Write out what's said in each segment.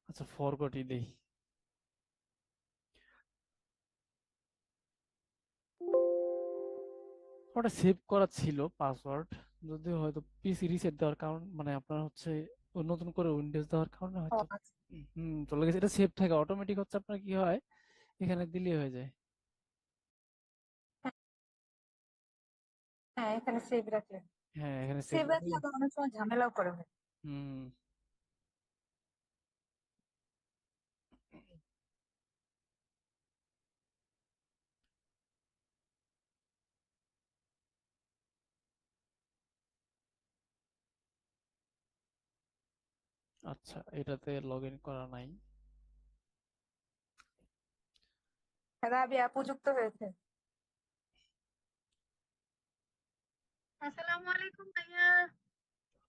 আচ্ছা, ফরগটই দেই। ওটা সেভ করা ছিল পাসওয়ার্ড, যদিও হয়তো পিসি রিসেট দেওয়ার কারণ, মানে আপনার হচ্ছে ওই নতুন করে উইন্ডোজ দেওয়ার কারণে ও হয়তো আচ্ছা। চলে গেছে। এটা সেভ থাকে অটোমেটিক, হচ্ছে আপনার কি হয়, এখানে দিলে হয়ে যায়। হ্যাঁ, এখানে সেভ রাখলে, হ্যাঁ, এখানে সেভ সেভ রাখলে রাখলে। আবার অনেক সময় ঝামেলাও করে ভাই। হুম। আচ্ছা, এটাতে লগ ইন করা নাই। রাবিয়া উপযুক্ত হয়েছে। আসসালামু আলাইকুম ভাইয়া।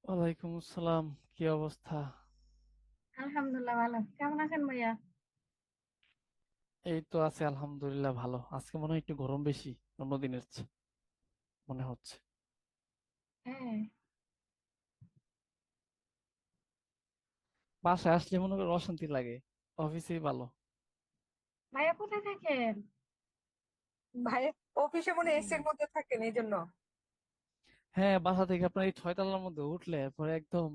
ওয়ালাইকুম আসসালাম, কি অবস্থা? আলহামদুলিল্লাহ ভালো, কেমন আছেন ভাইয়া? এই তো আছে আলহামদুলিল্লাহ, ভালো। আজকে মনে হয় একটু গরম বেশি অন্য দিনের চেয়ে, মনে হচ্ছে। হ্যাঁ। বাসায় আসলে মনে করেন অশান্তি লাগে, অফিসেই ভালো। ভাইয়া কোথায় থাকেন? ভাই অফিসে মনে এসির মধ্যে থাকেন এই জন্য। হ্যাঁ, বাসা থেকে আপনার এই 6 তলার মধ্যে উঠলে পরে একদম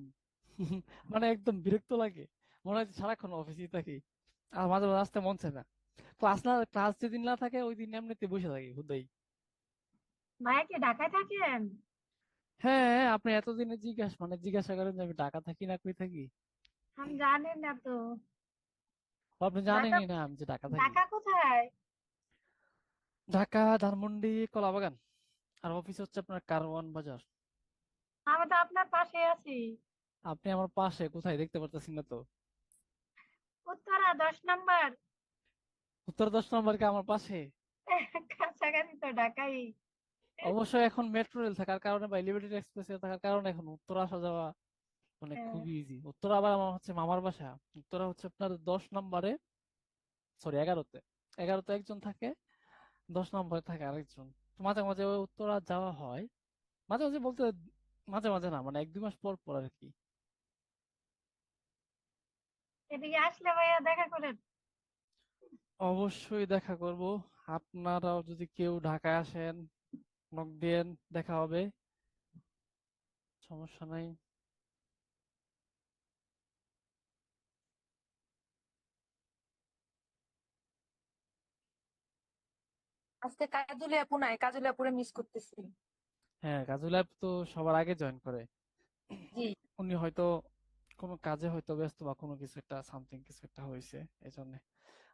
মানে একদম বিরক্ত লাগে, মনে হয় যে সারাক্ষণ অফিসেই থাকি। আর মাঝে মাঝে আসতে মন চায় না। ক্লাস যেদিন না থাকে ওই দিন এমনিতে বসে থাকি হুদাই। ভাইয়া কি ঢাকায় থাকেন? হ্যাঁ, আপনি এতদিনে জিজ্ঞাসা করেন যে আমি ঢাকা থাকি না কই থাকি। আমি জানি না তো। ও, আপনি ঢাকা, জানেনই না আমি যে ঢাকা থাকি। ঢাকা কোথায়? ঢাকা ধানমন্ডি কলাবাগান। আর অফিস হচ্ছে আপনার কারওয়ান বাজার। আমি তো আপনার পাশে আছি। আপনি আমার পাশে কোথায় দেখতে পারতেছেন না তো। উত্তরা 10 নম্বর। উত্তর 10 নম্বর কি আমার পাশে? কাছাকাছি তো ঢাকাই। অবশ্যই এখন মেট্রো রেল থাকার কারণে বা এলিভেটেড এক্সপ্রেস থাকার কারণে এখন উত্তর আসা যাওয়া মানে হ্যাঁ। খুবই ইজি। উত্তরা আবার আমার হচ্ছে মামার বাসা। উত্তরা হচ্ছে আপনার 10 নম্বরে, সরি 11তে। 11তে একজন থাকে, 10 নম্বরে থাকে আরেকজন। তো মাঝে মাঝে ওই উত্তরা যাওয়া হয়। মাঝে মাঝে বলতে, মাঝে মাঝে না, মানে 1-2 মাস পর পর আর কি। এদিকে আসলে ভাইয়া দেখা করেন। অবশ্যই দেখা করব। আপনারাও যদি কেউ ঢাকায় আসেন, নক দিয়েন, দেখা হবে, সমস্যা নাই। আজকে কাজুলি আপু নাই, কাজুলি আপুরে মিস করতেছি। হ্যাঁ, কাজল অ্যাপ তো সবার আগে জয়েন করে। জি। উনি হয়তো কোনো কাজে হয়তো ব্যস্ত, বা কোনো কিছু একটা সামথিং কিছু একটা হয়েছে এই জন্য।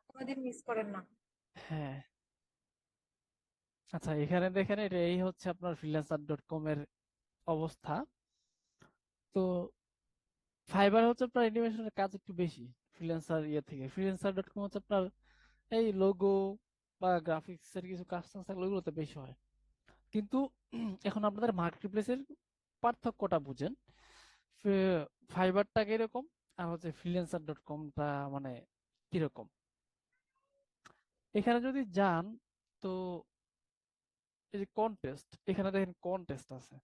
কোনোদিন মিস করেন না। হ্যাঁ। আচ্ছা, এখানে দেখেন, এটা এই হচ্ছে আপনার freelancer.com এর অবস্থা। তো ফাইবার হচ্ছে আপনার অ্যানিমেশনের কাজ একটু বেশি ফ্রিল্যান্সার ইয়ে থেকে। freelancer.com হচ্ছে আপনার এই লোগো বা গ্রাফিক্স এর কিছু কাজ টাজ থাকলে ওইগুলোতে বেশি হয়। কিন্তু এখন আপনাদের মার্কেট প্লেসের পার্থক্যটা বুঝেন। ফাইবারটা কিরকম আর হচ্ছে freelancer.comটা মানে কিরকম। এখানে যদি যান, তো এই যে কন্টেস্ট, এখানে দেখেন কন্টেস্ট আছে।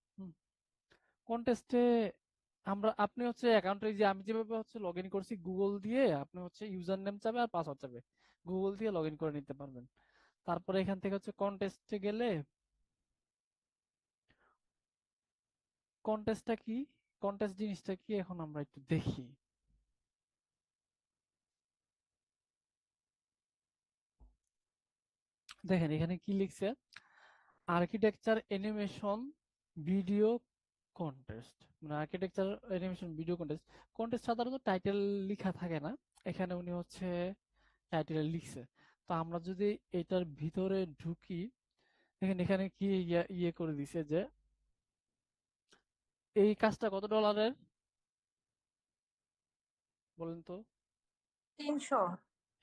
কন্টেস্টে আপনি হচ্ছে অ্যাকাউন্টে, যে আমি যেভাবে হচ্ছে লগ ইন করছি গুগল দিয়ে, আপনি হচ্ছে ইউজার নেম চাবে আর পাসওয়ার্ড চাবে, গুগল দিয়ে লগ ইন করে নিতে পারবেন। তারপরে এখান থেকে হচ্ছে কন্টেস্টে গেলে, কন্টেস্টটা কি, কন্টেস্ট জিনিসটা কি এখন আমরা একটু দেখি। দেখেন এখানে কি লিখছে, আর্কিটেকচার অ্যানিমেশন ভিডিও কন্টেস্ট। মানে architecture animation video contest. Contest সাধারণত টাইটেল লেখা থাকে না, এখানে উনি হচ্ছে টাইটেল লিখছে। তো আমরা যদি এটার ভিতরে ঢুকি, দেখেন এখানে কি ইয়ে করে দিছে যে এই কাজটা কত ডলারের বলেন তো। 300।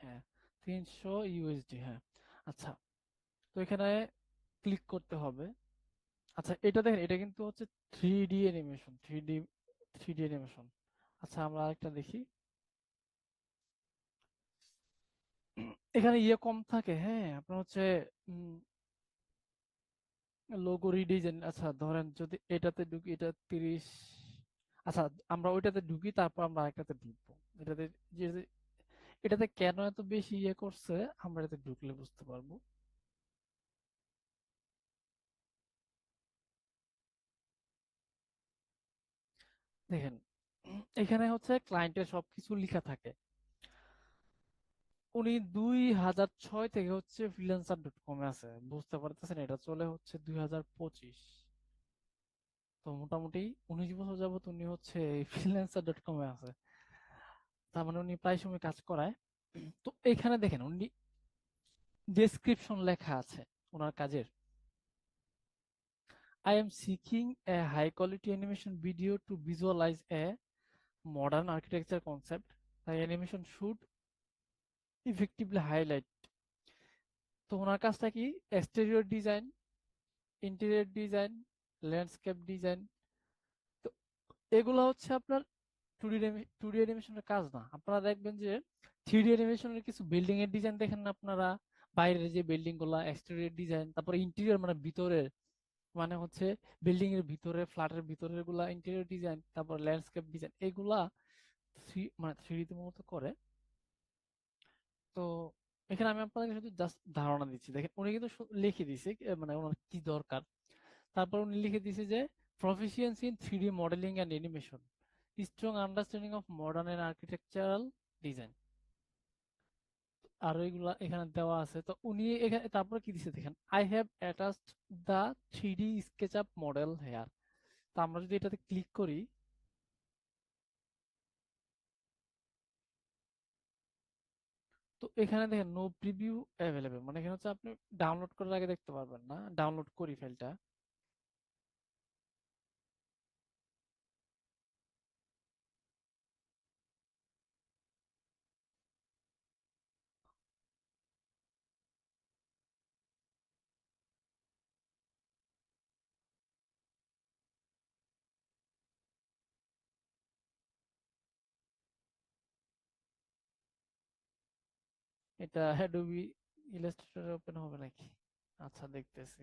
হ্যাঁ, 300 USD, হ্যাঁ। আচ্ছা, তো এখানে ক্লিক করতে হবে। আচ্ছা, এটা দেখেন, এটা কিন্তু হচ্ছে 3D animation, three D animation. আচ্ছা, আমরা আরেকটা দেখি। এখানে ইয়ে কম থাকে, হ্যাঁ, আপনার হচ্ছে লোগো রিডিজাইন। আচ্ছা ধরেন যদি এটাতে ঢুকি, এটা 30। আচ্ছা, আমরা ওইটাতে ঢুকি, তারপর আমরা আরেকটাতে ঢুকবো। এটাতে এটাতে কেন এত বেশি ইয়ে করছে আমরা এটাতে ঢুকলে বুঝতে পারবো। দেখেন, এখানে হচ্ছে ক্লায়েন্টের সবকিছু লেখা থাকে। উনি 2006 থেকে হচ্ছে ফ্রিল্যান্সার.কমে আছে, বুঝতে পারতেছেন? এটা চলে হচ্ছে 2025। তো মোটামুটি 19 বছর যাবত উনি হচ্ছে ফ্রিল্যান্সার.কমে আছে। তার মানে উনি প্রায় সময় কাজ করায়। তো এখানে দেখেন উনি ডেসক্রিপশন লেখা আছে ওনার কাজের। I am seeking a high quality animation video to visualize a modern architecture concept. The animation should effectively highlight. তো ওনার কাজটা কি? Exterior design, interior design, landscape design. তো এগুলো হচ্ছে আপনার টু ডি অ্যানিমেশনের কাজ না। আপনারা দেখবেন যে থ্রি ডি অ্যানিমেশনের কিছু বিল্ডিং এর ডিজাইন দেখেন না আপনারা, বাইরের যে বিল্ডিং গুলা, এক্সটেরিয়র ডিজাইন, তারপর ইন্টেরিয়র মানে ভিতরের, মানে হচ্ছে বিল্ডিং এর ভিতরে, ফ্ল্যাটের ভিতরের গুলা ইন্টেরিয়র ডিজাইন, তারপর ল্যান্ডস্কেপ ডিজাইন, এগুলা মানে থ্রি ডি মতো করে। তো এখানে আমি আপনাদের শুধু জাস্ট ধারণা দিচ্ছি। দেখেন উনি কিন্তু লিখে দিছে মানে ওনার কি দরকার। তারপর উনি লিখে দিছে যে proficiency in three D modelling and animation, strong understanding of modern and architectural design. আর ওইগুলা এখানে দেওয়া আছে। তো উনি এখানে তারপর কি দিছে দেখেন, I have attached the three D SketchUp model here. তো আমরা যদি এটাতে ক্লিক করি, তো এখানে দেখেন নো প্রিভিউ অ্যাভেলেবেল, মানে এখানে হচ্ছে আপনি ডাউনলোড করার আগে দেখতে পারবেন না। ডাউনলোড করি ফাইলটা। এটা অ্যাডোবি ইলাস্ট্রেটরে ওপেন হবে নাকি? আচ্ছা, দেখতেছি।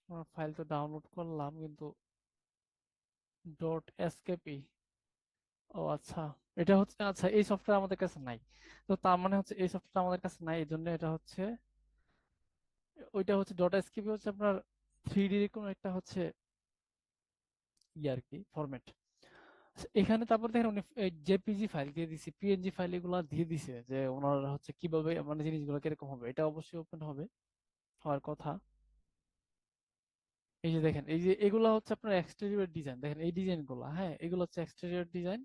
আমার ফাইল তো ডাউনলোড করলাম কিন্তু ডট এসকেপি। ও আচ্ছা, এটা হচ্ছে, আচ্ছা এই সফটওয়্যার আমাদের কাছে নাই। তো তার মানে হচ্ছে এই সফটওয়্যার আমাদের কাছে নাই, এই জন্য এটা হচ্ছে, ওইটা হচ্ছে ডট এসকেপি হচ্ছে আপনার থ্রি ডি কোনো একটা হচ্ছে আর কি ফরম্যাট। এখানে তারপর দেখেন উনি জেপিজি ফাইল দিয়ে দিছে, পিএনজি ফাইল এগুলা দিয়ে দিছে, যে ওনারা হচ্ছে কিভাবে মানে জিনিসগুলো কিরকম হবে। এটা অবশ্যই ওপেন হবে, হওয়ার কথা। এই যে দেখেন, এই যে এগুলা হচ্ছে আপনার এক্সটেরিয়র ডিজাইন। দেখেন এই ডিজাইন গুলা, হ্যাঁ এগুলো হচ্ছে এক্সটেরিয়র ডিজাইন।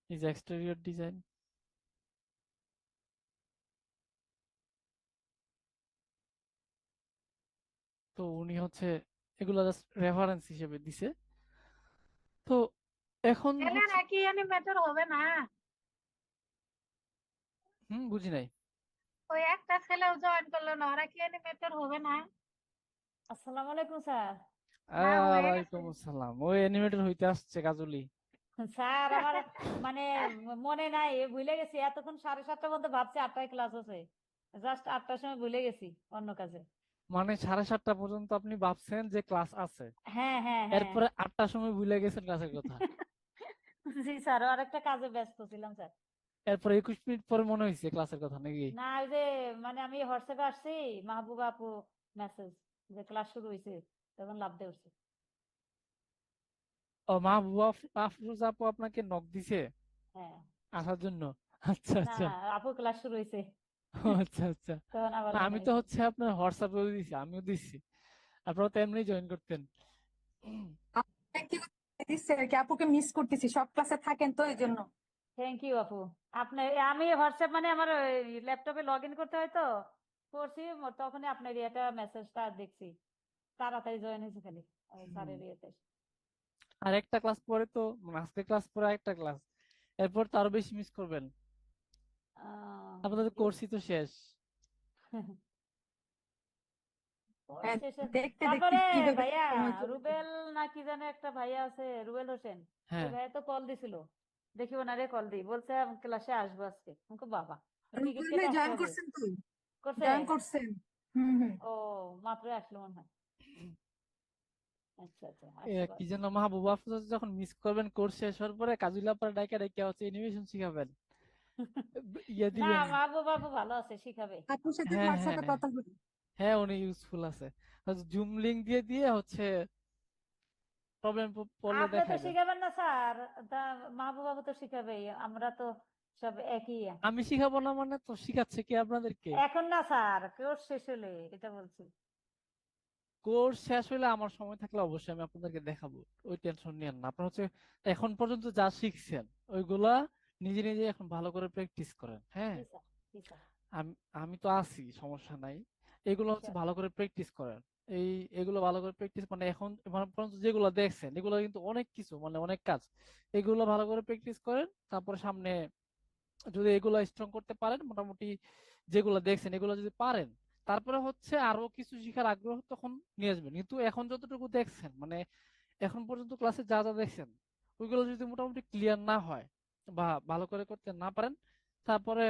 এই যে এক্সটেরিয়র ডিজাইন। তো উনি হচ্ছে এগুলা জাস্ট রেফারেন্স হিসেবে দিছে। তো এখন হচ্ছে, ছেলেরা কি অ্যানিমেটর হবে না? বুঝি নাই। ওই একটা ছেলেও জয়েন করলো না, ওরা কি অ্যানিমেটর হবে না? আসসালামু আলাইকুম স্যার। না, হয়ে গেছে। ওয়ালাইকুম আসসালাম। ওই অ্যানিমেটর হইতে আসছে কাজলি। স্যার আমার মানে মনে নাই, ভুলে গেছি। এতক্ষণ 7:30টার মধ্যে ভাবছি 8টায় ক্লাস আছে, জাস্ট 8টার সময় ভুলে গেছি অন্য কাজে। মানে 7:30 পর্যন্ত আপনি ভাবছেন যে ক্লাস আছে, হ্যাঁ হ্যাঁ হ্যাঁ। এরপরে 8টার সময় ভুলে গেছেন ক্লাসের কথা। জি স্যার, আর একটা কাজে ব্যস্ত ছিলাম স্যার। এরপরে 21 মিনিট পরে মনে হয়েছে ক্লাসের কথা নাকি? না, ওই যে মানে আমি হোয়াটসঅ্যাপে আসছি, মাহবুবা আপু মেসেজ যে ক্লাস শুরু হয়েছে, তখন লাভ দিয়ে উঠছি। ও, মাহবুবা আফরোজা আপু আপনাকে নক দিছে হ্যাঁ। আসার জন্য? আচ্ছা না, আচ্ছা। আপু ক্লাস শুরু হয়েছে, ও, আচ্ছা আচ্ছা। তখন আবার না, মনে আমি তো হয়েছে। হচ্ছে আপনার হোয়াটসঅ্যাপে দিছি, আমিও দিছি। আপনারা তো এমনি জয়েন করতেন। দিচ্ছে আর কি, আপুকে মিস করতেছি, সব ক্লাসে থাকেন তো এই জন্য। থ্যাংক ইউ আপু। আপনার আমি হোয়াটসঅ্যাপ মানে আমার ল্যাপটপে লগ ইন করতে হয় তো, করছি তখনই আপনার ইয়েটা মেসেজটা দেখছি। তাড়াতাড়ি জয়েন হয়েছে খালি হুম। স্যারের ইয়েতে। আর একটা ক্লাস পরে তো, মানে আজকে ক্লাস পরে একটা ক্লাস, এরপর তো আরো বেশি মিস করবেন। আপনাদের কি কোর্সই তো শেষ। কোর্স হ্যাঁ, শেষে দেখতে দেখতে তারপরে কিভাবে ভাইয়া সময় চলে যায়। রুবেল না কি জানে একটা ভাইয়া আছে, রুবেল হোসেন, ওই হ্যাঁ, ভাইয়া তো কল দিছিল, দেখি ওনারে কল দিই, বলছে আমি ক্লাসে আসবো আজকে। আমাকে বাবা, টিকিট রুবেল কেটে ভাই আসতে জয়েন হবে। করছেন তো? করছে? জয়েন করছেন? হুম। ও, মাত্র আসলো মনে হয়। আচ্ছা আচ্ছা, আসতে কি পারে। যেন মাহবুবা আফরোজ, যখন মিস করবেন কোর্স শেষ হওয়ার পরে কাজুলা পাড়া ডাইকা ডাইকা হচ্ছে অ্যানিমেশন শিখাবেন, ইয়ে না, দিবেন। বাবু বাবু ভালো আছে, শিখাবে। আপুর সাথে হ্যাঁ হ্যাঁ হোয়াটসঅ্যাপে কথা বলি। হ্যাঁ, উনি ইউজফুল আছে। জুম লিংক দিয়ে দিয়ে হচ্ছে প্রবলেম পড়লে আপনি তো দেখাইবে। শিখাবেন না স্যার, তা মাহবুব বাবু তো শিখাবেই, আমরা তো সব একই। আমি শিখাবো না মানে? তো শিখাচ্ছে কি আপনাদেরকে? এখন না স্যার, কোর্স শেষ হলে এটা বলছি। কোর্স শেষ হলে আমার সময় থাকলে অবশ্যই আমি আপনাদেরকে দেখাবো, ওই টেনশন নিয়েন না। আপনার হচ্ছে এখন পর্যন্ত যা শিখছেন ওইগুলা নিজে নিজে এখন ভালো করে প্র্যাকটিস করেন, হ্যাঁ। জি স্যার, জি স্যার। আমি আমি তো আছি, সমস্যা নাই। এগুলো হচ্ছে ভালো ইনশাআল্লাহ। করে প্র্যাকটিস করেন। এই এগুলো ভালো করে প্র্যাকটিস, মানে এখন এখন পর্যন্ত যেগুলো দেখছেন এগুলো কিন্তু অনেক কিছু, মানে অনেক কাজ। এগুলো ভালো করে প্র্যাকটিস করেন, তারপরে সামনে যদি এগুলো স্ট্রং করতে পারেন, মোটামুটি যেগুলো দেখছেন এগুলো যদি পারেন, তারপরে হচ্ছে আরো কিছু শিখার আগ্রহ তখন নিয়ে আসবেন। কিন্তু এখন যতটুকু দেখছেন, মানে এখন পর্যন্ত ক্লাসে যা যা দেখছেন ওইগুলো যদি মোটামুটি ক্লিয়ার না হয় বা ভালো করে করতে না পারেন, তারপরে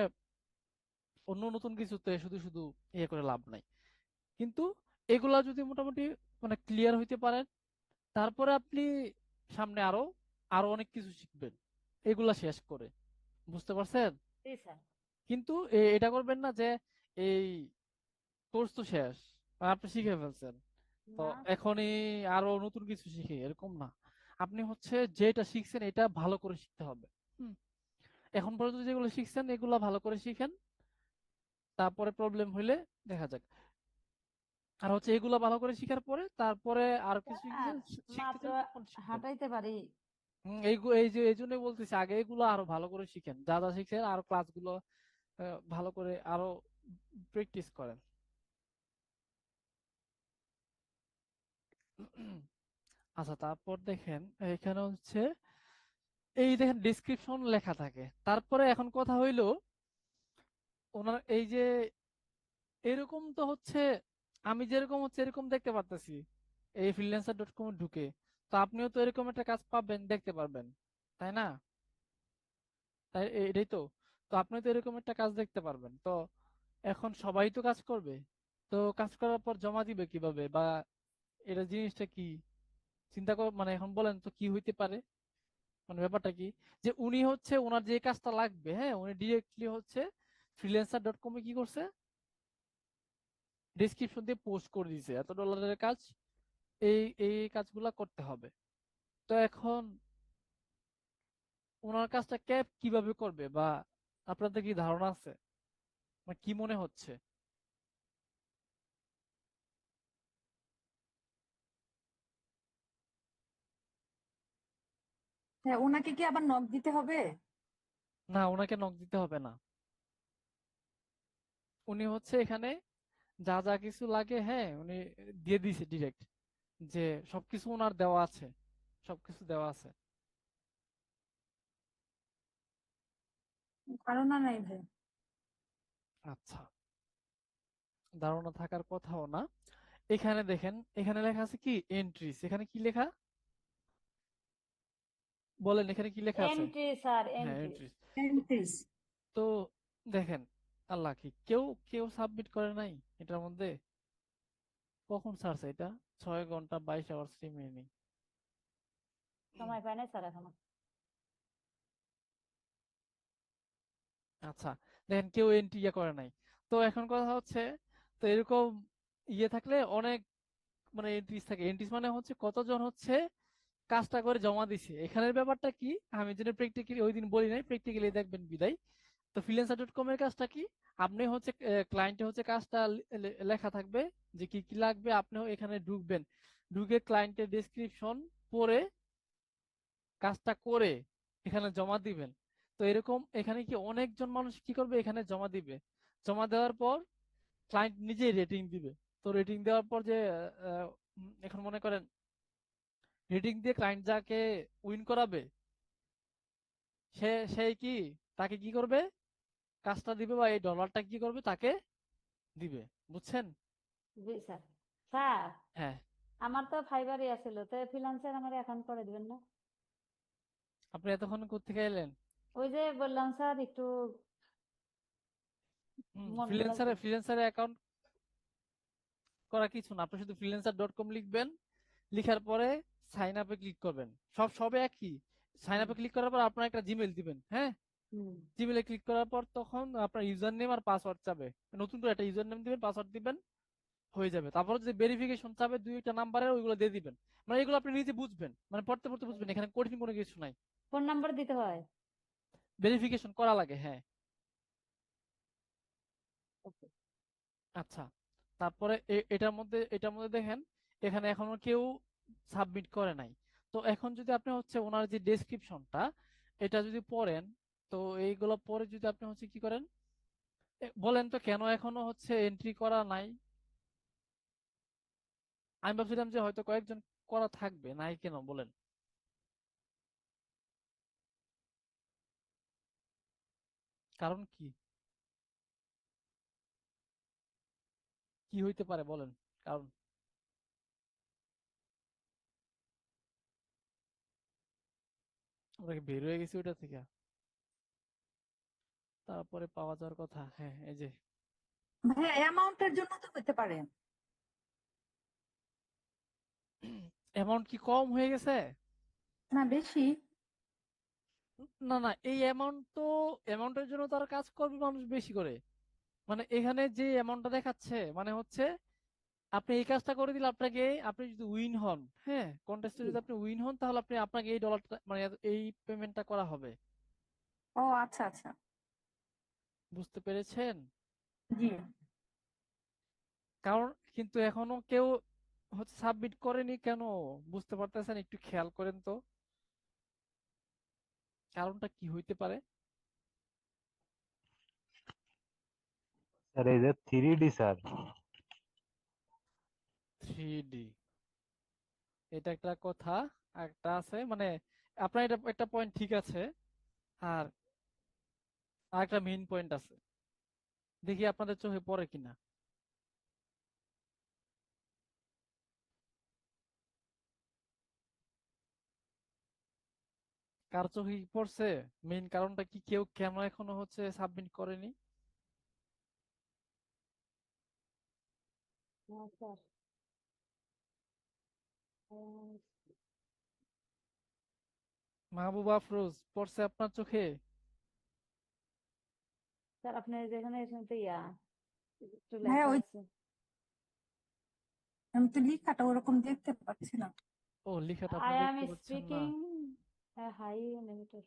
অন্য নতুন কিছুতে শুধু শুধু ইয়ে করে লাভ নাই। কিন্তু এগুলা যদি মোটামুটি মানে ক্লিয়ার হইতে পারেন, তারপরে আপনি সামনে আরো আরো অনেক কিছু শিখবেন এগুলা শেষ করে। বুঝতে পারছেন? জি স্যার। কিন্তু এটা করবেন না যে এই কোর্স তো শেষ আর আপনি শিখে ফেলছেন, তো না। এখনই আরো নতুন কিছু শিখে, এরকম না। আপনি হচ্ছে যেটা শিখছেন এটা ভালো করে শিখতে হবে। হুম। এখন পর্যন্ত যেগুলো শিখছেন এগুলো ভালো করে শিখেন, তারপরে প্রবলেম হইলে দেখা যাক। আর হচ্ছে এগুলো ভালো করে শিখার পরে তারপরে আর কিছু আর শিখতে মাত্র চান তখন শিখবেন। হাঁটাইতে পারি। এই যে এই জন্যই বলতেছি, আগে এগুলো আরো ভালো করে শিখেন, যা যা শিখছেন আরো ক্লাসগুলো ভালো করে আরো প্র্যাকটিস করেন। আচ্ছা, তারপর দেখেন এখানে হচ্ছে এই দেখেন ডিসক্রিপশন লেখা থাকে, তারপরে এখন কথা হইলো ওনার এই যে এরকম তো হচ্ছে, আমি যেরকম হচ্ছে এরকম দেখতে পারতেছি এই freelancer.com ঢুকে, তো আপনিও তো এরকম একটা কাজ পাবেন, দেখতে পারবেন, তাই না? তাই এটাই তো। তো আপনি তো এরকম একটা কাজ দেখতে পারবেন, তো এখন সবাই তো কাজ করবে, তো কাজ করার পর জমা দিবে কিভাবে, বা এটা জিনিসটা কি চিন্তা কর, মানে এখন বলেন তো কি হইতে পারে, মানে ব্যাপারটা কি, যে উনি হচ্ছে ওনার যে কাজটা লাগবে, হ্যাঁ, উনি ডিরেক্টলি হচ্ছে freelancer.com এ কি করছে, ডেসক্রিপশন দিয়ে পোস্ট করে দিয়েছে এত ডলারের কাজ, এই এই কাজগুলা করতে হবে। তো এখন ওনার কাজটা ক্যাব কিভাবে করবে, বা আপনাদের কি ধারণা আছে, মানে কি মনে হচ্ছে? হ্যাঁ, ওনাকে কি আবার নক দিতে হবে? না, ওনাকে নক দিতে হবে না। উনি হচ্ছে এখানে যা যা কিছু লাগে, হ্যাঁ, উনি দিয়ে দিয়েছে ডিরেক্ট, যে সবকিছু ওনার দেওয়া আছে, সবকিছু দেওয়া আছে। ধারণা নাই ভাই। আচ্ছা, ধারণা থাকার কথাও না। এখানে দেখেন, এখানে লেখা আছে কি এন্ট্রিস, এখানে কি লেখা বলেন, এখানে কি লেখা আছে? এন্ট্রি স্যার, হ্যাঁ, এন্ট্রি। এন্ট্রিস। প্র্যাকটিস। তো দেখেন, আল্লাহ কি কেউ কেউ সাবমিট করে নাই এটার মধ্যে? কখন ছাড়ছে এটা? 6 ঘন্টা 22 আওয়ার্স রিমেইনিং। সময় পায় নাই স্যার এখনো। আচ্ছা, দেখেন কেউ এন্ট্রি ইয়ে করে নাই। তো এখন কথা হচ্ছে, তো এরকম ইয়ে থাকলে অনেক, মানে এন্ট্রিস থাকে, এন্ট্রিস মানে হচ্ছে কতজন হচ্ছে কাজটা করে জমা দিছে। এখানের ব্যাপারটা কি, আমি যেন প্র্যাকটিক্যালি ওই দিন বলি নাই, প্র্যাকটিক্যালি দেখবেন বিদায়। তো freelancer.com এর কাজটা কি, আপনি হচ্ছে ক্লায়েন্টে হচ্ছে কাজটা লেখা থাকবে যে কি কি লাগবে, আপনিও এখানে ঢুকবেন, ঢুকে ক্লায়েন্টের ডেসক্রিপশন পড়ে কাজটা করে এখানে জমা দিবেন। তো এরকম এখানে কি অনেকজন মানুষ কি করবে, এখানে জমা দিবে, জমা দেওয়ার পর ক্লায়েন্ট নিজেই রেটিং দিবে। তো রেটিং দেওয়ার পর যে এখন মনে করেন রেটিং দিয়ে ক্লায়েন্ট যাকে উইন করাবে সেই কি তাকে কি করবে, কাজটা দিবে বা এই ডলারটা কি করবে তাকে দিবে। বুঝছেন? জি স্যার। স্যার, হ্যাঁ। আমার তো ফাইবারই আছিল, তো ফ্রিল্যান্সার আমার অ্যাকাউন্ট করে দিবেন না? আপনি এতক্ষণ কোত্থেকে এলেন? ওই যে বললাম স্যার, একটু মন মেজাজ ফ্রিল্যান্সারে অ্যাকাউন্ট করা কিছু না, আপনি শুধু freelancer.com লিখবেন, লিখার পরে সাইন আপে ক্লিক করবেন। সবে একই। সাইন হুম, আপে ক্লিক করার পর আপনার একটা জিমেইল দিবেন, হ্যাঁ। হুম। জিমেইলে ক্লিক করার পর তখন আপনার ইউজার নেম আর পাসওয়ার্ড চাবে, নতুন করে একটা ইউজার নেম দিবেন, পাসওয়ার্ড দিবেন, হয়ে যাবে। তারপর যে ভেরিফিকেশন চাবে দুইটা নাম্বারের, ওইগুলো দিয়ে দিবেন। মানে এগুলো আপনি নিজে বুঝবেন, মানে পড়তে পড়তে বুঝবেন, এখানে কঠিন কোনো কিছু নাই। ফোন নাম্বার দিতে হয়? ভেরিফিকেশন করা লাগে, হ্যাঁ। ওকে। আচ্ছা, তারপরে এটার মধ্যে দেখেন এখানে এখনো কেউ সাবমিট করে নাই। তো এখন যদি আপনি হচ্ছে ওনার যে ডেসক্রিপশনটা এটা যদি পড়েন, তো এইগুলো পরে যদি আপনি হচ্ছে কি করেন, বলেন তো কেন এখনো হচ্ছে এন্ট্রি করা নাই? আমি ভাবছিলাম যে হয়তো কয়েকজন করা থাকবে, নাই কেন বলেন? কারণ কি? কি হইতে পারে বলেন কারণ? আমরা কি বের হয়ে গেছি ওটা থেকে? তারপরে পাওয়া যাওয়ার কথা, হ্যাঁ এই যে ভাইয়া অ্যামাউন্টের জন্য তো হতে পারে। অ্যামাউন্ট কি কম হয়ে গেছে? না, বেশি। না না, এই অ্যামাউন্টের জন্য তারা কাজ করবে মানুষ বেশি করে। মানে এখানে যে অ্যামাউন্টটা দেখাচ্ছে মানে হচ্ছে আপনি এই কাজটা করে দিলে আপনাকে, আপনি যদি উইন হন, হ্যাঁ কন্টেস্টে যদি আপনি উইন হন তাহলে আপনাকে এই ডলারটা মানে এই পেমেন্টটা করা হবে। ও আচ্ছা আচ্ছা। বুঝতে পেরেছেন? জি। কারণ কিন্তু এখনো কেউ হচ্ছে সাবমিট করেনি কেন, বুঝতে পারতেছেন? একটু খেয়াল করেন তো কারণটা কি হইতে পারে। স্যার এই যে 3D স্যার। 3D, এটা একটা কথা। একটা আছে মানে আপনার এটা একটা পয়েন্ট ঠিক আছে। আর আরেকটা মেইন পয়েন্ট আছে, দেখি আপনাদের চোখে পড়ে কিনা। কার চোখে কি পড়ছে? মেইন কারণটা কি, কেউ কেন এখনো হচ্ছে সাবমিট করেনি? হ্যাঁ স্যার। আহ, মাহবুবা আফরোজ, পড়ছে আপনার চোখে? স্যার আপনি যেখানে এখানে তো একটু ভাইয়া লেখা ওই আছে। আমি তো লেখাটা ওরকম দেখতে পাচ্ছি না। ও, লেখাটা আপনি আই অ্যাম দেখতে পাচ্ছেন না? Speaking high limited.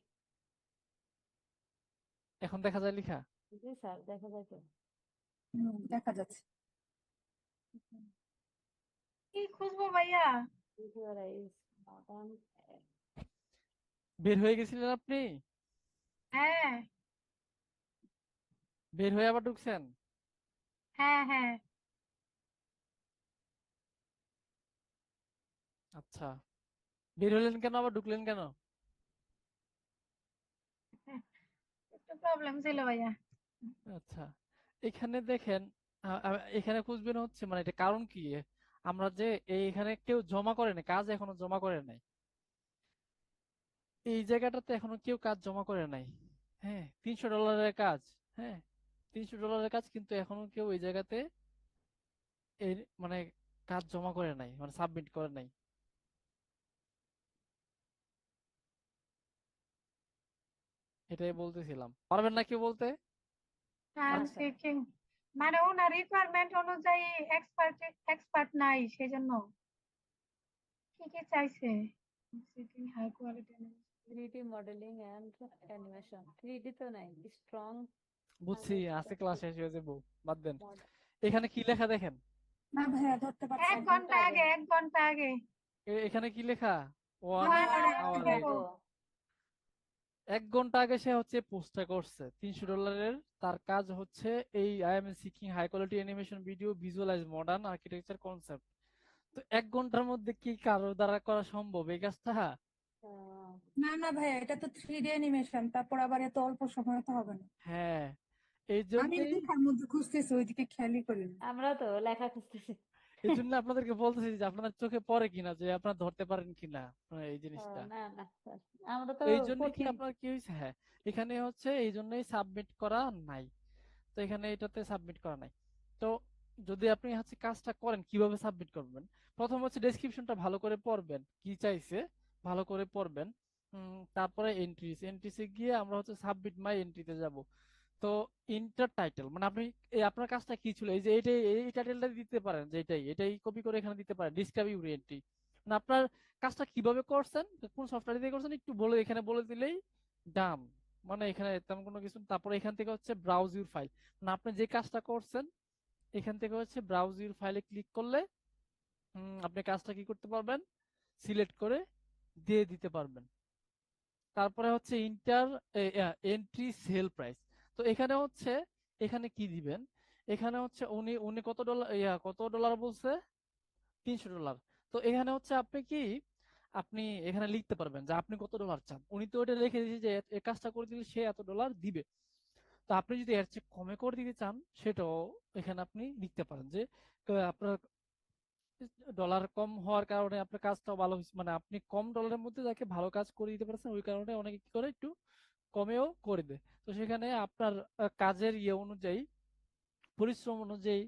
এখন দেখা যায় লেখা? জি স্যার, দেখা যায় তো। দেখা যাচ্ছে। কি খুঁজবো ভাইয়া? Visual is modern, বের হয়ে গেছিলেন আপনি? হ্যাঁ, বের হয়ে আবার ঢুকছেন? হ্যাঁ, হ্যাঁ। আচ্ছা, বের হলেন কেন আবার ঢুকলেন কেন? একটু প্রবলেম ছিল ভাইয়া। আচ্ছা, এখানে দেখেন, এখানে খুঁজবেন হচ্ছে মানে এটা কারণ কি। আমরা যে এখানে কেউ জমা করে নাই, কাজ এখনো জমা করে নাই, এই জায়গাটাতে এখনো কেউ কাজ জমা করে নাই। হ্যাঁ, $300 কাজ। হ্যাঁ, $300 কাজ, কিন্তু এখনো কেউ এই জায়গাতে এর মানে কাজ জমা করে নাই, মানে সাবমিট করে নাই। এটাই বলতেছিলাম, পারবেন না কেউ বলতে? আই এম আচ্ছা। সিকিং, মানে ওনার রিকোয়ারমেন্ট অনুযায়ী এক্সপার্ট এক্সপার্ট নাই সেজন্য। কি কি চাইছে? Seeking high quality. 3D modeling and animation, 3D তো নাই, strong বুঝছি, আজকে ক্লাস শেষ হয়ে যাবো, বাদ দেন। model। এখানে কি লেখা দেখেন? না ভাইয়া, ধরতে পারছি এক না। ঘন্টা আগে, 1 ঘন্টা আগে। এখানে কি লেখা? One one One hour hour hour ago. ago. 1 ঘন্টা আগে সে হচ্ছে পোস্টটা করছে $300। তার কাজ হচ্ছে এই I am seeking high quality animation video visualise modern architecture concept. তো 1 ঘন্টার মধ্যে কি কারো দ্বারা করা সম্ভব এই কাজটা? না না ভাইয়া, এটা তো 3D অ্যানিমেশন, তারপর আবার এত অল্প সময় তো হবে না। হ্যাঁ, এই আমি জন্যই লেখার মধ্যে খুঁজতেছি, ওইদিকে খেয়ালই করি না। আমরা তো লেখা খুঁজতেছি। এই জন্য আপনাদেরকে বলতেছি যে আপনার চোখে পড়ে কিনা, যে আপনারা ধরতে পারেন কিনা এই জিনিসটা। না না স্যার, আমরা তো এই জন্য কি কঠিন। আপনার কি হয়েছে, হ্যাঁ, এখানে হচ্ছে এই জন্যই সাবমিট করা নাই। তো এখানে এটাতে সাবমিট করা নাই। তো যদি আপনি হচ্ছে কাজটা করেন, কিভাবে সাবমিট করবেন? প্রথম হচ্ছে ডেসক্রিপশনটা ভালো করে পড়বেন, কি চাইছে ভালো করে পড়বেন। তারপরে এন্ট্রিসে গিয়ে আমরা হচ্ছে সাবমিট মাই এন্ট্রিতে যাব। তো ইন্টার টাইটেল মানে আপনি আপনার কাজটা কি ছিল, এই যে এইটাই এই টাইটেলটা দিতে পারেন, যে এটাই এটাই কপি করে এখানে দিতে পারেন, ডিসক্রাইব ইউর এন্ট্রি। মানে আপনার কাজটা কিভাবে করছেন, কোন সফটওয়্যার দিয়ে করছেন একটু বলে এখানে বলে দিলেই ডান। মানে এখানে তেমন কোনো কিছু না। তারপরে এখান থেকে হচ্ছে ব্রাউজ ইউর ফাইল, মানে আপনি যে কাজটা করছেন এখান থেকে হচ্ছে ব্রাউজ ইউর ফাইলে ক্লিক করলে আপনি কাজটা কি করতে পারবেন, সিলেক্ট করে দিয়ে দিতে পারবেন। তারপরে হচ্ছে ইন্টার এন্ট্রি সেল প্রাইস। তো এখানে হচ্ছে এখানে কি দিবেন, এখানে হচ্ছে উনি উনি কত ডলার কত ডলার বলছে, $300। তো এখানে হচ্ছে আপনি কি আপনি এখানে লিখতে পারবেন যে আপনি কত ডলার চান। উনি তো এটা লিখে দিয়েছে যে এই কাজটা করে দিলে সে এত ডলার দিবে। তো আপনি যদি এর চেয়ে কমে করে দিতে চান সেটাও এখানে আপনি লিখতে পারেন, যে আপনার ডলার কম হওয়ার কারণে আপনার কাজটাও ভালো হয়েছে, মানে আপনি কম ডলারের মধ্যে যাকে ভালো কাজ করে দিতে পারছেন, ওই কারণে অনেকে কি করে একটু কমেও করে দেয়। তো সেখানে আপনার কাজের ইয়ে অনুযায়ী, পরিশ্রম অনুযায়ী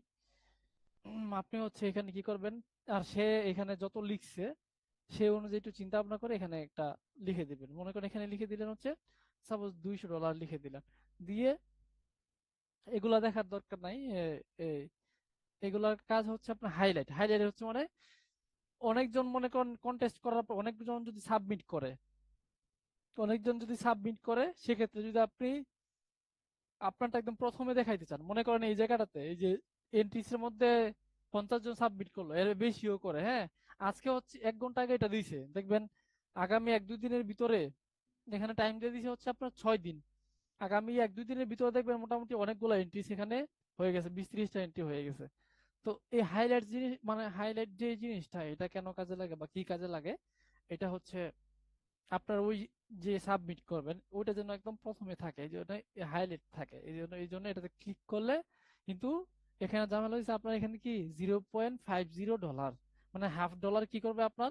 আপনি হচ্ছে এখানে কি করবেন, আর সে এখানে যত লিখছে সে অনুযায়ী একটু চিন্তা ভাবনা করে এখানে একটা লিখে দিবেন। মনে করেন এখানে লিখে দিলেন হচ্ছে সাপোজ $200 লিখে দিলেন, দিয়ে এগুলা দেখার দরকার নাই। এগুলার কাজ হচ্ছে আপনার হাইলাইট, হাইলাইট হচ্ছে মানে অনেকজন মনে করেন কন্টেস্ট করার পর অনেকজন যদি সাবমিট করে সেক্ষেত্রে যদি আপনি আপনারটা একদম প্রথমে দেখাইতে চান, মনে করেন এই জায়গাটাতে এই যে এন্ট্রিস এর মধ্যে 50 জন সাবমিট করলো, এর বেশিও করে, হ্যাঁ, আজকে হচ্ছে 1 ঘন্টা আগে এটা দিছে, দেখবেন আগামী 1-2 দিনের ভিতরে, এখানে টাইম দিয়ে দিছে হচ্ছে আপনার 6 দিন, আগামী 1-2 দিনের ভিতরে দেখবেন মোটামুটি অনেকগুলো এন্ট্রি সেখানে হয়ে গেছে, 20-30টা এন্ট্রি হয়ে গেছে। তো এই হাইলাইট জিনিস মানে হাইলাইট যে জিনিসটা, এটা কেন কাজে লাগে বা কি কাজে লাগে, এটা হচ্ছে আপনার ওই যে সাবমিট করবেন ওইটা যেন একদম প্রথমে থাকে, এই জন্য হাইলাইট থাকে, এই জন্য এটাতে ক্লিক করলে কিন্তু এখানে ঝামেলা হয়েছে, আপনার এখানে কি $0.50 মানে $0.50 কি করবে আপনার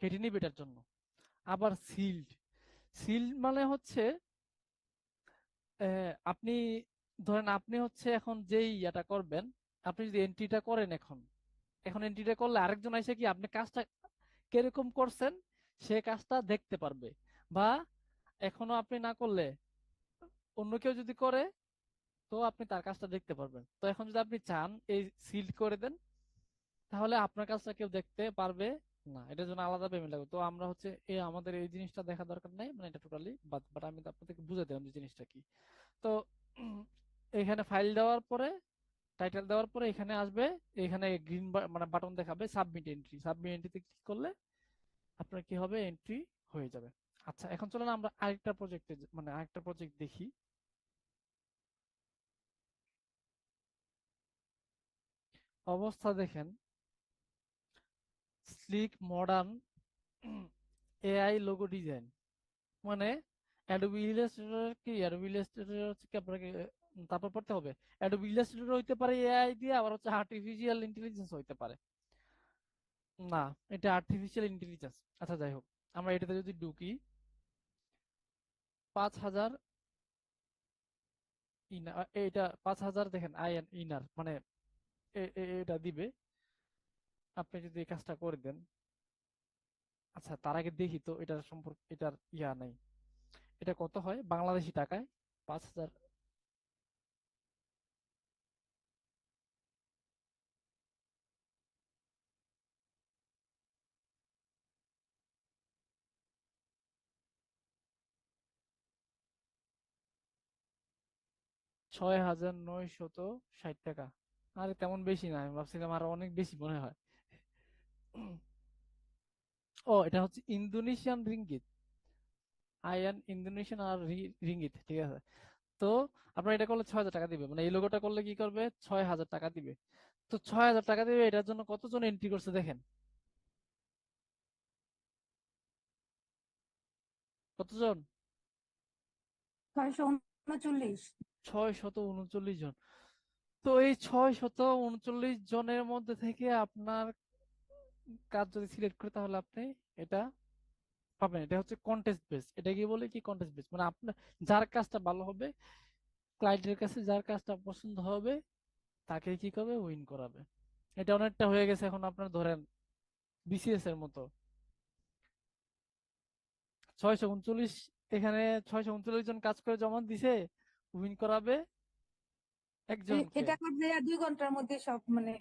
কেটে নিবে এটার জন্য। আবার সিল্ড মানে হচ্ছে আপনি ধরেন আপনি হচ্ছে এখন যেই ইয়াটা করবেন, আপনি যদি এন্ট্রিটা করেন এখন এখন এন্ট্রিটা করলে আরেকজন এসে কি আপনি কাজটা কিরকম করছেন সে কাজটা দেখতে পারবে, বা এখনো আপনি না করলে অন্য কেউ যদি করে তো আপনি তার কাজটা দেখতে পারবেন। তো এখন যদি আপনি চান এই সিল্ড করে দেন তাহলে আপনার কাজটা কেউ দেখতে পারবে না, এটার জন্য আলাদা পেমেন্ট লাগবে। তো আমরা হচ্ছে আমাদের এই জিনিসটা দেখা দরকার নাই, মানে এটা টোটালি বাদ, বাট আমি তো আপনাদেরকে বুঝে দিলাম যে জিনিসটা কি। তো উম, এখানে ফাইল দেওয়ার পরে টাইটেল দেওয়ার পরে এখানে আসবে, এখানে গ্রিন মানে বাটন দেখাবে সাবমিট এন্ট্রিতে ক্লিক করলে আপনার কি হবে, এন্ট্রি হয়ে যাবে। আচ্ছা, এখন চলেন আমরা আরেকটা প্রজেক্ট দেখি। অবস্থা দেখেন, slick modern AI logo design, মানে অ্যাডোবি ইলাস্ট্রেটর কি, অ্যাডোবি ইলাস্ট্রেটর হচ্ছে কি আপনাকে তারপর পড়তে হবে। অ্যাডোবি ইলাস্ট্রেটর হইতে পারে এআই দিয়ে, আবার হচ্ছে আর্টিফিশিয়াল ইন্টেলিজেন্স হইতে পারে। না, এটা আর্টিফিশিয়াল ইন্টেলিজেন্স। আচ্ছা যাই হোক, আমরা এটাতে যদি ঢুকি 5,000 এটা 5,000 দেখেন ইনার মানে এটা দিবে আপনি যদি এই কাজটা করে দেন। আচ্ছা, তার আগে দেখি তো এটার সম্পর্কে, এটার ইয়া নাই, এটা কত হয় বাংলাদেশি টাকায় 5,000। 6,960 টাকা। আরে তেমন বেশি না, আমি ভাবছিলাম আরো অনেক বেশি মনে হয়। ও, এটা হচ্ছে ইন্দোনেশিয়ান রিঙ্গিত, ইন্দোনেশিয়ান আর রিঙ্গিত, ঠিক আছে। তো আপনার এটা করলে 6,000 টাকা দিবে, মানে এই লোগোটা করলে কি করবে, 6,000 টাকা দিবে। তো 6,000 টাকা দেবে, এটার জন্য কতজন এন্ট্রি করছে দেখেন, কতজন? 639। 639 জন। তো এই 639 জনের মধ্যে থেকে আপনার কাজ যদি সিলেক্ট করে, তাহলে আপনি এটা পাবেন। এটা হচ্ছে কন্টেস্ট বেস। এটা কি বলে, কি কন্টেস্ট বেস মানে আপনার যার কাজটা ভালো হবে, ক্লায়েন্টের কাছে যার কাজটা পছন্দ হবে, তাকে কি করবে, উইন করাবে। এটা অনেকটা হয়ে গেছে এখন আপনার ধরেন বিসিএস এর মতো। 639, এখানে 639 জন কাজ করে জমা দিছে, উইন করাবে একজনকে। এটা করতে 2 ঘন্টার মধ্যে সব মানে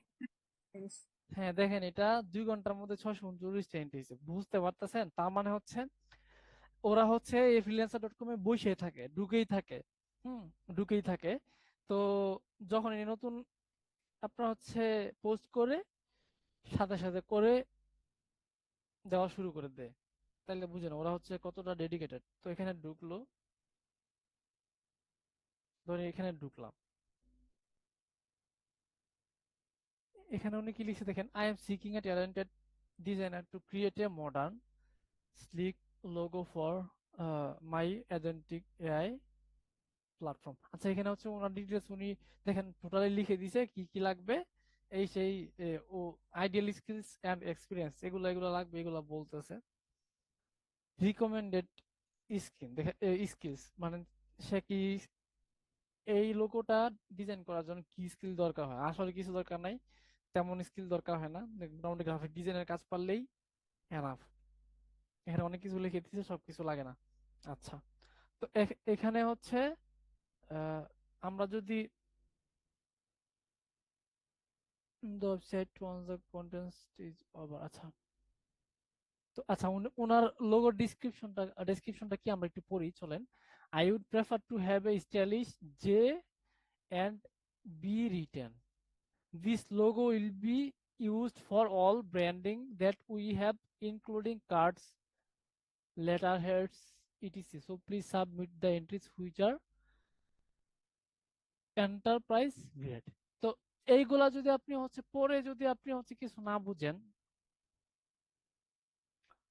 হ্যাঁ দেখেন, এটা 2 ঘন্টার মধ্যে 639টা এন্ট্রি হয়েছে, বুঝতে পারতেছেন? তার মানে হচ্ছে ওরা হচ্ছে এই ফ্রিল্যান্সার.কমে বসে থাকে, ঢুকেই থাকে। হুম, ঢুকেই থাকে। তো যখন এই নতুন আপনার হচ্ছে পোস্ট করে, সাথে সাথে করে দেওয়া শুরু করে দেয়, তাহলে বুঝেন ওরা হচ্ছে কতটা ডেডিকেটেড। তো এখানে ঢুকলো, ধরে এখানে ঢুকলাম, এখানে উনি কি লিখছে দেখেন, I am seeking a talented designer to create a modern slick logo for my agentic AI platform. আচ্ছা, এখানে হচ্ছে ওনার ডিটেলস উনি দেখেন টোটালি লিখে দিছে কি কি লাগবে, এই সেই ও আইডিয়াল স্কিলস এন্ড এক্সপিরিয়েন্স, এগুলো এগুলো লাগবে, এগুলো বলতেছে। রিকমেন্ডেড স্কিল দেখে, স্কিলস মানে সে কি এই লোগোটা ডিজাইন করার জন্য কি স্কিল দরকার হয়, আসলে কিছু দরকার নাই, তেমন স্কিল দরকার হয় না, মোটামুটি গ্রাফিক ডিজাইনের কাজ পারলেই এনাফ। এখানে অনেক কিছু লিখে দিচ্ছে, সবকিছু লাগে না। আচ্ছা, তো এখানে হচ্ছে আহ, আমরা যদি the website once the contents is over, আচ্ছা। তো আচ্ছা, ওনার লোগো ডেসক্রিপশনটা কি আমরা একটু পড়ি চলেন। I would prefer to have a stylish J and be written. This logo will be used for all branding that we have, including cards, letterheads, etc. So please submit the entries which are enterprise grade. তো এইগুলা যদি আপনি হচ্ছে পরে যদি আপনি হচ্ছে কিছু না বুঝেন,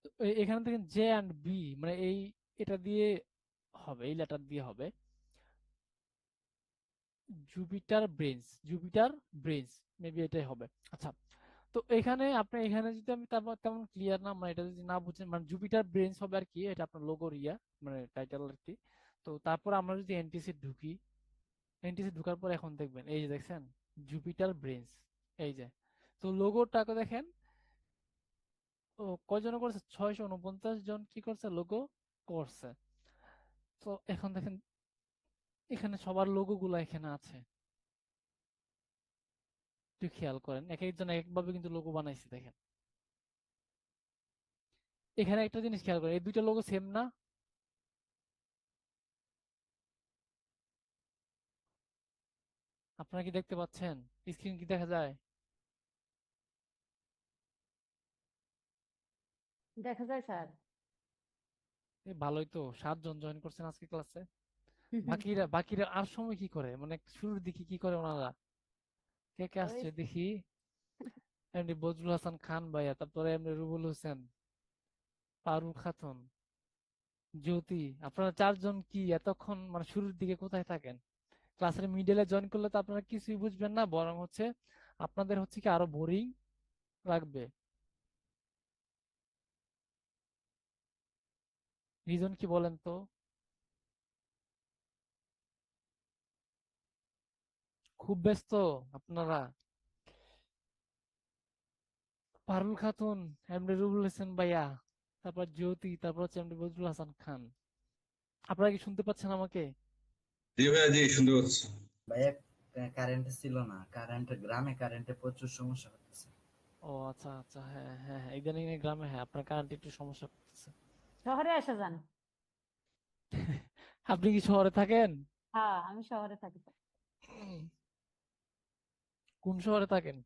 তো এখানে দেখেন জে অ্যান্ড বি মানে এই এটা দিয়ে হবে, এই লেটার দিয়ে হবে জুপিটার ব্রেঞ্চ মেবি এটাই হবে। আচ্ছা, তো এখানে আপনি এখানে যদি আমি তারপর তেমন ক্লিয়ার না, মানে এটা যদি না বুঝেন, মানে জুপিটার ব্রেঞ্চ হবে আর কি, এটা আপনার লোগোর মানে টাইটেল আর কি। তো তারপর আমরা যদি এনটিসি ঢুকি, এনটিসি ঢুকার পর এখন দেখবেন এই যে দেখছেন জুপিটার ব্রেঞ্চ, এই যে। তো লোগোটাকে দেখেন, ও কয়জন করছে, 649 জন কি করছে, লোগো করছে। তো এখন দেখেন এখানে সবার লোগো গুলা এখানে আছে, একটু খেয়াল করেন, এক একজন এক একভাবে কিন্তু লোগো বানাইছে দেখেন। এখানে একটা জিনিস খেয়াল করেন, এই দুইটা লোগো সেম না? আপনারা কি দেখতে পাচ্ছেন? স্ক্রিন কি দেখা যায়? দেখা যায় স্যার। ভালোই তো, 7 জন জয়েন করছেন আজকে ক্লাসে। বাকিরা বাকিরা আর সময় কি করে, মানে শুরুর দিকে কি করে ওনারা? কে কে ওই আসছে দেখি। এমনি বজলুল হাসান খান ভাইয়া, তারপরে এমনি রুবুল হোসেন, পারুল খাতুন, জ্যোতি। আপনারা 4 জন কি এতক্ষণ মানে শুরুর দিকে কোথায় থাকেন? ক্লাসের মিডলে জয়েন করলে তো আপনারা কিছুই বুঝবেন না, বরং হচ্ছে আপনাদের হচ্ছে কি আরো বোরিং লাগবে। রিজন কি বলেন তো? খুব ব্যস্ত আপনারা? পারুল খাতুন, এমডি রুবুল হোসেন ভাইয়া, তারপর জ্যোতি, তারপর হচ্ছে এমডি বজরুল হাসান খান। আপনারা কি শুনতে পাচ্ছেন আমাকে? জি ভাইয়া, জি শুনতে পাচ্ছি। ভাইয়া কারেন্ট ছিল না, গ্রামে কারেন্টে প্রচুর সমস্যা হচ্ছে। ও আচ্ছা আচ্ছা, হ্যাঁ হ্যাঁ হ্যাঁ, ইদানিং এই গ্রামে হ্যাঁ আপনার কারেন্ট একটু সমস্যা করতেছে। শহরে এসে যান। আপনি কি শহরে থাকেন? হ্যাঁ, আমি শহরে থাকি। কোন শহরে থাকেন?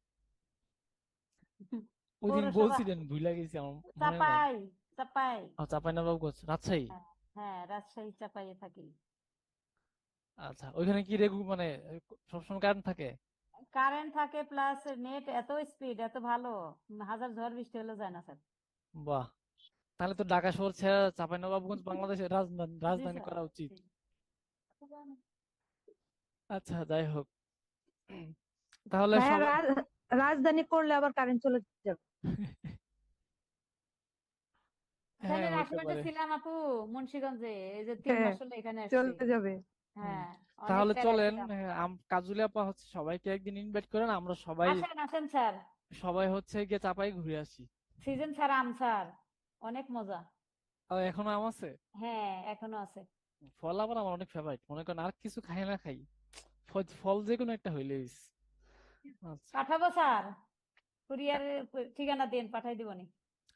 ওই দিন পৌরসভা বলছিলেন, ভুলে গেছি, আমার মনে নাই। চাপাই। চাপাই। চাঁপাইনবাবগঞ্জ, রাজশাহী। হ্যাঁ, হ্যাঁ, রাজশাহী চাপাইয়ে থাকি। আচ্ছা, ওইখানে কি মানে সবসময় কারেন্ট থাকে? কারেন্ট থাকে প্লাস নেট এত স্পিড এত ভালো, হাজার ঝড় বৃষ্টি হলেও যায় না স্যার। বাহ, তাহলে তো ঢাকা শহর ছেড়ে চাঁপাইনবাবগঞ্জ বাংলাদেশের রাজধানী জি রাজধানী স্যার। করা উচিত। জি। আচ্ছা, যাই হোক। তাহলে ভাইয়া সবাই রাজধানী করলে আবার কারেন্ট চলে যাবে। হ্যাঁ, আসলে হইতে রাজশাহীতে পারে। ছিলাম আপু, মুন্সিগঞ্জে, এই যে 3 মাস হ্যাঁ, হলো এখানে আসছি। চলে যাবে। হুম, হ্যাঁ, অনেক তাহলে প্যারায় চলেন, ছিলাম। কাজুলি আপা হচ্ছে সবাইকে একদিন ইনভাইট করেন, আমরা সবাই আসেন আসেন স্যার। সবাই হচ্ছে গিয়ে চাপাই ঘুরে আসি। সিজন ছাড়া আম স্যার, অনেক মজা। এখনো আম আছে? হ্যাঁ, এখনো আছে। ফল আবার আমার অনেক ফেভারিট, মনে করেন আর কিছু খাই না খাই, ফল যে কোনো একটা হইলে হইছে। আচ্ছা। পাঠাবো স্যার, কুরিয়ারের ঠিকানা দিন, পাঠাই দিবনি।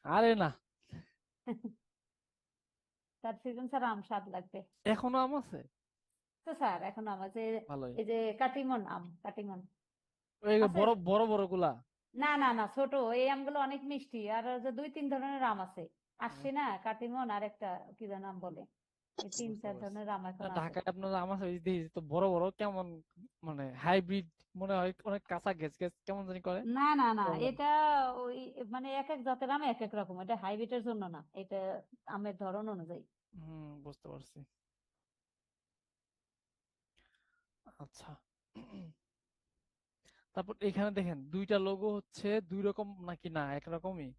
আরে না, তার সিজন ছাড়া আম স্বাদ লাগবে। এখনো আম আছে? তো স্যার এখনো আম আছে, ভালোই। এই যে কাটিমন আম, কাটিমন ওই আছে। বড় বড় বড় গুলা? না না না, ছোট এই আমগুলো অনেক মিষ্টি, আর ওই যে 2-3 ধরনের আম আছে। আসছে না কাটিমন, আর একটা কি যেন নাম বলে, এই বুঝতে 3-4 পারছি। ধরনের আম না, এখন আছে। ঢাকায় আপনার আম আছে, ওই যে দেখি তো বড় বড় কেমন, মানে হাইব্রিড মনে হয়, অনেক কাঁচা গেছ গেছ কেমন জানি করে। না না না, বড় বড়। এটা ওই মানে এক এক জাতের আম এক এক রকম, এটা হাইব্রিডের জন্য না, এটা আমের ধরন অনুযায়ী। বুঝতে পারছি। আচ্ছা। তারপর এখানে দেখেন দুইটা লোগো হচ্ছে দুই রকম নাকি না একরকমই?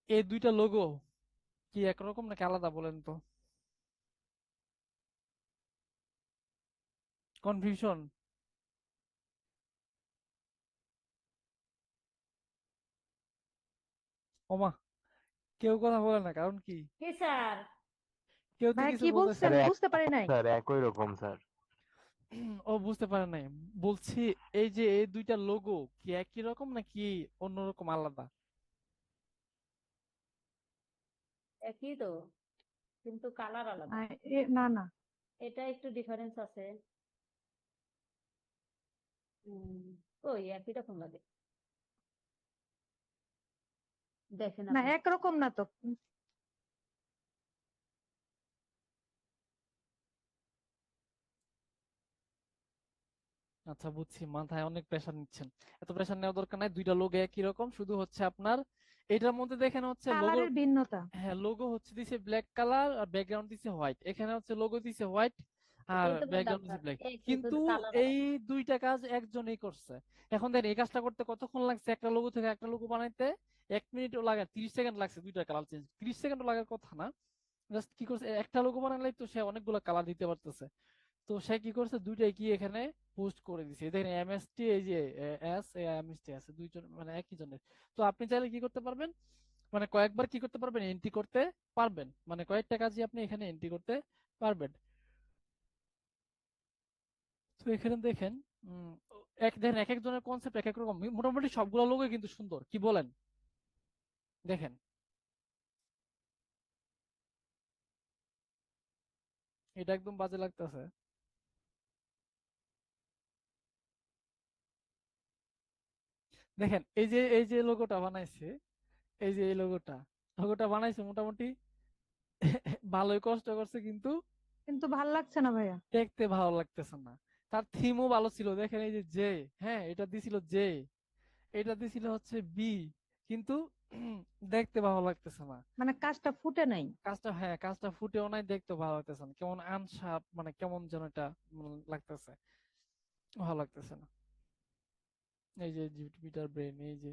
এই দুইটা লোগো কি একরকম নাকি আলাদা বলেন তো? কনফিউশন? ওমা, কেউ কথা বলে না, কারণ কি? কি স্যার? কেউ তো ভাইয়া কিছু কি বলতেছে বলছেন না। বুঝতে পারি নাই। স্যার একই রকম স্যার। ও বুঝতে পারে নাই। বলছি, এই যে এই দুইটা লোগো কি একই রকম নাকি অন্যরকম আলাদা? একই তো, কিন্তু কালার আলাদা। না না, এটা একটু ডিফারেন্স আছে। উম, ওই একই রকম লাগে, দেখেন না আপনি। একরকম না তো। আচ্ছা, বুঝছি, মাথায় অনেক প্রেসার নিচ্ছেন। এত প্রেসার নেওয়ার দরকার নাই, দুইটা লোগো একই রকম, শুধু হচ্ছে আপনার এটার মধ্যে দেখেন হচ্ছে লোগো। কালারের ভিন্নতা। হ্যাঁ, লোগো হচ্ছে দিছে ব্ল্যাক কালার আর ব্যাকগ্রাউন্ড দিছে হোয়াইট, এখানে হচ্ছে লোগো দিছে হোয়াইট আর এটাই তো বললাম ব্যাকগ্রাউন্ড দিছে স্যার, ব্ল্যাক, একই, কিন্তু শুধু কালার এই আলাদা। দুইটা কাজ একজনই করছে। এখন দেখেন এই কাজটা করতে কতক্ষণ লাগছে, একটা লোগো থেকে একটা লোগো বানাইতে 1 মিনিটও লাগে, 30 সেকেন্ড লাগছে, দুইটা কালার চেঞ্জ, 30 সেকেন্ডও লাগার কথা না। জাস্ট কি করছে, একটা লোগো বানাইলেই তো সে অনেকগুলো কালার দিতে পারতেছে। তো সে কি করছে, দুইটাই কি এখানে পোস্ট করে দিছে, এই দেখেন এমএসটি, এই যে এস এমএসটি আছে, দুইজন মানে একই জনের। তো আপনি চাইলে কি করতে পারবেন, মানে কয়েকবার কি করতে পারবেন, এন্ট্রি করতে পারবেন, মানে কয়েকটা কাজই আপনি এখানে এন্ট্রি করতে পারবেন। তো এখানে দেখেন, উম, দেখেন এক একজনের কনসেপ্ট এক এক রকম, মোটামুটি সবগুলো লোগোই কিন্তু সুন্দর, কি বলেন? দেখেন, এটা একদম বাজে লাগতেছে। দেখেন এই যে লোগোটা বানাইছে, এই যে এই লোগোটা লোগোটা বানাইছে মোটামুটি ভালোই কষ্ট করছে, কিন্তু কিন্তু ভাল লাগছে না ভাইয়া। দেখতে ভালো লাগতেছে না। তার থিমও ভালো ছিল, দেখেন এই যে জে, হ্যাঁ এটা দিছিল জে, এটা দিছিল হচ্ছে বি, কিন্তু দেখতে ভালো লাগতেছে না। মানে কাজটা ফুটে নাই। কাজটা ফুটেও নাই, দেখতে ভালো লাগতেছে না, কেমন আনসাপ, মানে কেমন যেন এটা লাগতেছে, ভালো লাগতেছে না। এই যে জুপিটার ব্রেন, এই যে